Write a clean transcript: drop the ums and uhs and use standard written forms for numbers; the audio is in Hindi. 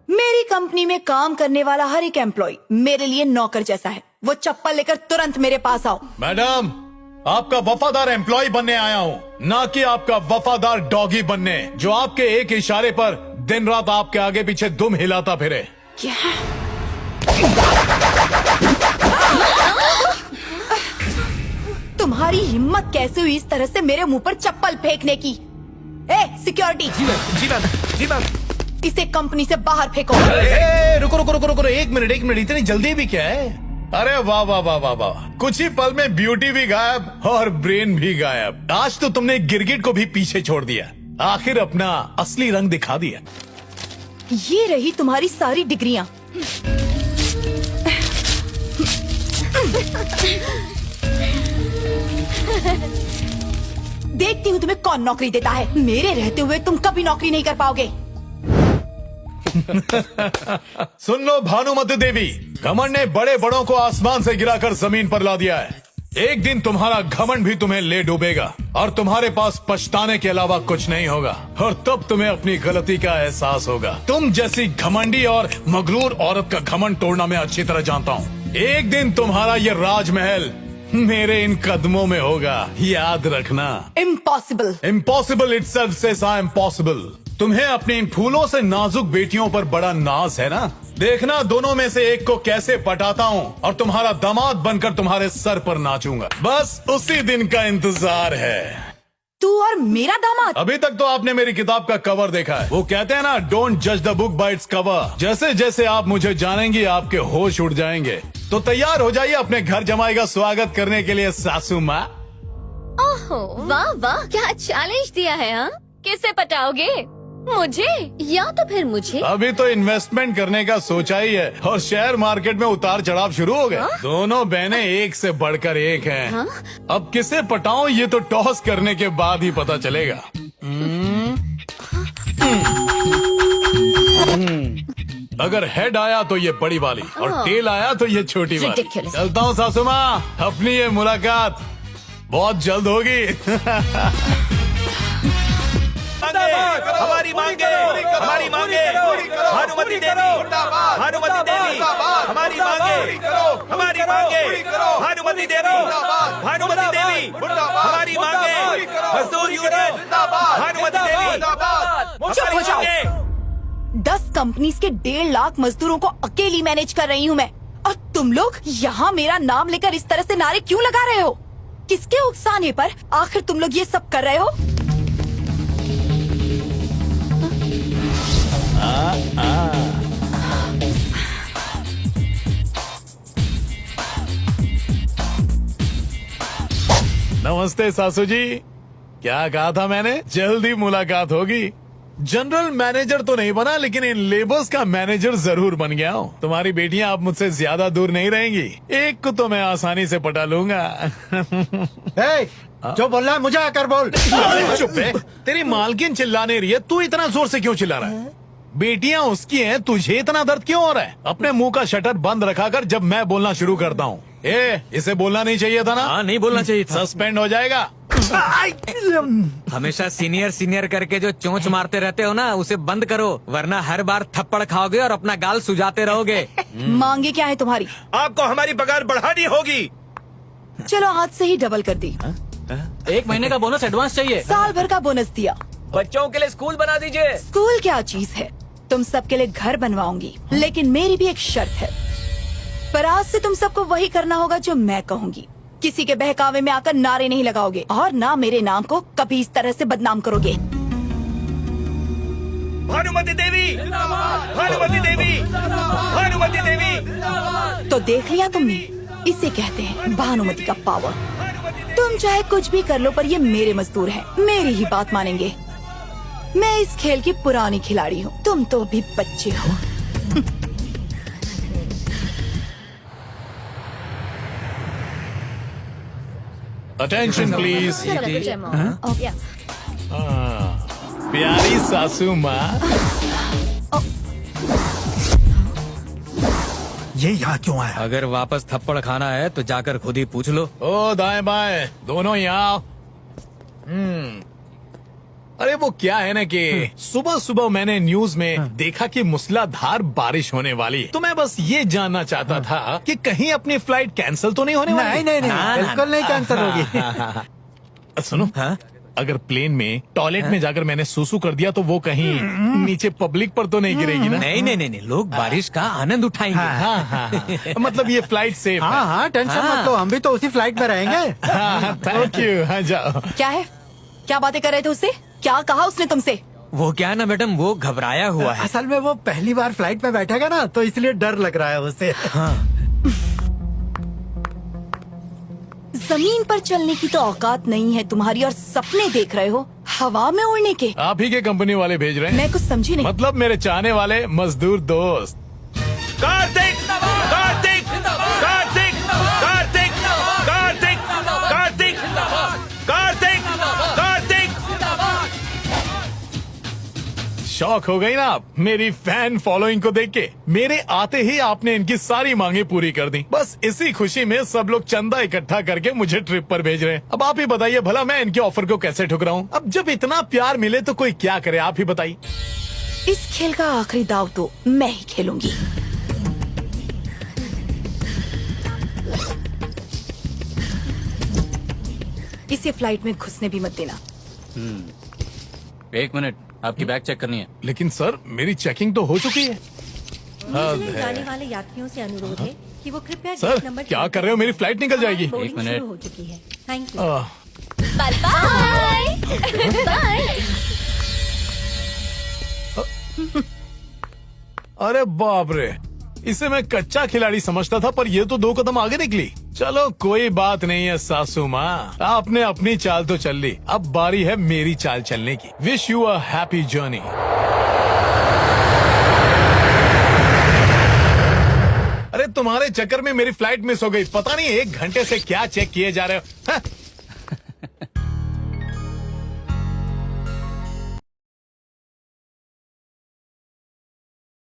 मेरी कंपनी में काम करने वाला हर एक एम्प्लॉय मेरे लिए नौकर जैसा है। वो चप्पल लेकर तुरंत मेरे पास आओ। मैडम, आपका वफादार एम्प्लॉय बनने आया हूँ, ना कि आपका वफादार डॉगी बनने, जो आपके एक इशारे पर दिन रात आपके आगे पीछे दुम हिलाता फिरे। क्या? तुम्हारी हिम्मत कैसे हुई इस तरह से मेरे मुंह पर चप्पल फेंकने की? ए, सिक्योरिटी! जी मैम, जी मैम, जी मैम। इसे कंपनी से बाहर फेंको। रुको रुको रुको रुको, एक मिनट, इतनी जल्दी भी क्या है? अरे वाह वाह वाह वाह वाह, कुछ ही पल में ब्यूटी भी गायब और ब्रेन भी गायब। आज तो तुमने गिरगिट को भी पीछे छोड़ दिया, आखिर अपना असली रंग दिखा दिया। ये रही तुम्हारी सारी डिग्रियां। देखती हूँ तुम्हें कौन नौकरी देता है। मेरे रहते हुए तुम कभी नौकरी नहीं कर पाओगे। सुन लो भानुमति देवी, घमंड ने बड़े बड़ों को आसमान से गिराकर जमीन पर ला दिया है। एक दिन तुम्हारा घमंड भी तुम्हें ले डूबेगा और तुम्हारे पास पछताने के अलावा कुछ नहीं होगा, और तब तुम्हें अपनी गलती का एहसास होगा। तुम जैसी घमंडी और मगरूर औरत का घमंड तोड़ना मैं अच्छी तरह जानता हूँ। एक दिन तुम्हारा ये राजमहल मेरे इन कदमों में होगा, याद रखना। Impossible. Impossible itself says I am possible. तुम्हें अपनी इन फूलों से नाजुक बेटियों पर बड़ा नाज है ना? देखना दोनों में से एक को कैसे पटाता हूँ और तुम्हारा दामाद बनकर तुम्हारे सर पर नाचूंगा। बस उसी दिन का इंतजार है। तू और मेरा दामाद? अभी तक तो आपने मेरी किताब का कवर देखा है। वो कहते हैं ना, डोंट जज the book by its cover. जैसे जैसे आप मुझे जानेंगी आपके होश उड़ जाएंगे। तो तैयार हो जाइए अपने घर जमाई का स्वागत करने के लिए सासू माँ। ओहो, वाह वाह, क्या चैलेंज दिया है। हाँ, किससे पटाओगे? मुझे या तो फिर मुझे? अभी तो इन्वेस्टमेंट करने का सोचा ही है और शेयर मार्केट में उतार चढ़ाव शुरू हो गए। दोनों बहनें एक से बढ़कर एक हैं। अब किसे पटाऊं ये तो टॉस करने के बाद ही पता चलेगा। अगर हेड आया तो ये बड़ी वाली और टेल आया तो ये छोटी वाली। Ridiculous. चलता हूँ सासू माँ, अपनी ये मुलाकात बहुत जल्द होगी। हमारी मांगे, हमारी मांगे, भानुमति देवी, भानुमति देवी, हमारी मांगे, हमारी मांगे, भानुमति देवी, भानुमति देवी, हमारी मांगे, मजदूर यूनियन, भानुमति देवी। चुप हो जाओ। 10 कंपनीज के 1.5 लाख मजदूरों को अकेली मैनेज कर रही हूँ मैं, और तुम लोग यहाँ मेरा नाम लेकर इस तरह से नारे क्यों लगा रहे हो? किसके उकसाने पर आखिर तुम लोग ये सब कर रहे हो? नमस्ते सासू जी, क्या कहा था मैंने? जल्दी मुलाकात होगी। जनरल मैनेजर तो नहीं बना, लेकिन इन लेबर्स का मैनेजर जरूर बन गया हूँ। तुम्हारी बेटियां अब मुझसे ज्यादा दूर नहीं रहेंगी। एक को तो मैं आसानी से पटा लूंगा। जो बोल रहा है मुझे आकर बोल। चुप है, तेरी मालकिन चिल्लाने रही है, तू इतना जोर से क्यों चिल्ला रहा है? बेटियां उसकी हैं, तुझे इतना दर्द क्यों हो रहा है? अपने मुंह का शटर बंद रखा कर जब मैं बोलना शुरू करता हूँ। इसे बोलना नहीं चाहिए था ना? हाँ, नहीं बोलना चाहिए था। सस्पेंड हो जाएगा। हमेशा सीनियर सीनियर करके जो चोंच मारते रहते हो ना, उसे बंद करो, वरना हर बार थप्पड़ खाओगे और अपना गाल सुझाते रहोगे। मांगे क्या है तुम्हारी? आपको हमारी पगार बढ़ानी होगी। चलो आज से ही डबल कर दी। 1 महीने का बोनस एडवांस चाहिए। साल भर का बोनस दिया। बच्चों के लिए स्कूल बना दीजिए। स्कूल क्या चीज है? तुम सबके लिए घर बनवाऊंगी, लेकिन मेरी भी एक शर्त है। पर आज से तुम सबको वही करना होगा जो मैं कहूंगी। किसी के बहकावे में आकर नारे नहीं लगाओगे और ना मेरे नाम को कभी इस तरह से बदनाम करोगे। भानुमति देवी, भानुमति देवी, भानुमति देवी। तो देख लिया तुमने, इसे कहते हैं भानुमति का पावर। तुम चाहे कुछ भी कर लो, पर ये मेरे मजदूर हैं, मेरी ही बात मानेंगे। मैं इस खेल की पुरानी खिलाड़ी हूँ, तुम तो अभी बच्चे हो। Attention please. ओके। प्यारी सासू माँ, ये यहाँ क्यों आया? अगर वापस थप्पड़ खाना है तो जाकर खुद ही पूछ लो। ओ दाएं बाएं दोनों यहाँ। अरे वो क्या है ना कि सुबह सुबह मैंने न्यूज में देखा कि मूसलाधार बारिश होने वाली है। तो मैं बस ये जानना चाहता था कि कहीं अपनी फ्लाइट कैंसिल तो नहीं होने वाली। नहीं नहीं नहीं, बिल्कुल नहीं कैंसिल होगी। सुनो, अगर प्लेन में टॉयलेट में जाकर मैंने सूसू कर दिया तो वो कहीं नीचे पब्लिक पर तो नहीं गिरेगी ना? नहीं नहीं नहीं नहीं, लोग बारिश का आनंद उठाएंगे। हाँ, मतलब ये फ्लाइट सेफ हाँ हाँ, टेंशन मत लो, हम भी तो उसी फ्लाइट में रहेंगे। Thank you. हाँ जाओ। क्या है? क्या बातें कर रहे थे उससे? क्या कहा उसने तुमसे? वो क्या है ना मैडम, वो घबराया हुआ है। असल में वो पहली बार फ्लाइट में बैठेगा ना, तो इसलिए डर लग रहा है उसे। जमीन पर चलने की तो औकात नहीं है तुम्हारी और सपने देख रहे हो हवा में उड़ने के। आप ही के कंपनी वाले भेज रहे हैं? मैं कुछ समझी नहीं। मतलब मेरे चाहने वाले मजदूर दोस्त। कार्तिक कार्तिक कार्तिक कार्तिक कार्तिक कार्तिक कार्तिक कार्तिक। शौक हो गई ना आप मेरी फैन फॉलोइंग को देख के? मेरे आते ही आपने इनकी सारी मांगे पूरी कर दी। बस इसी खुशी में सब लोग चंदा इकट्ठा करके मुझे ट्रिप पर भेज रहे हैं। अब आप ही बताइए भला मैं इनके ऑफर को कैसे ठुकराऊं? अब जब इतना प्यार मिले तो कोई क्या करे, आप ही बताइए। इस खेल का आखिरी दाव तो मैं ही खेलूंगी। इसे फ्लाइट में घुसने भी मत देना। एक मिनट, आपकी बैग चेक करनी है। लेकिन सर मेरी चेकिंग तो हो चुकी है। न्यूजीलैंड जाने वाले यात्रियों से अनुरोध है कि वो कृपया सर, गेट नंबर क्या कर रहे हो? मेरी फ्लाइट निकल जाएगी। बोर्डिंग एक मिनट। शुरू हो चुकी है। Thank you. Bye bye bye. अरे बाप रे, इसे मैं कच्चा खिलाड़ी समझता था पर ये तो 2 कदम आगे निकली। चलो कोई बात नहीं है सासू माँ, आपने अपनी चाल तो चल ली, अब बारी है मेरी चाल चलने की। Wish you a happy journey. अरे तुम्हारे चक्कर में मेरी फ्लाइट मिस हो गई। पता नहीं 1 घंटे से क्या चेक किए जा रहे हो।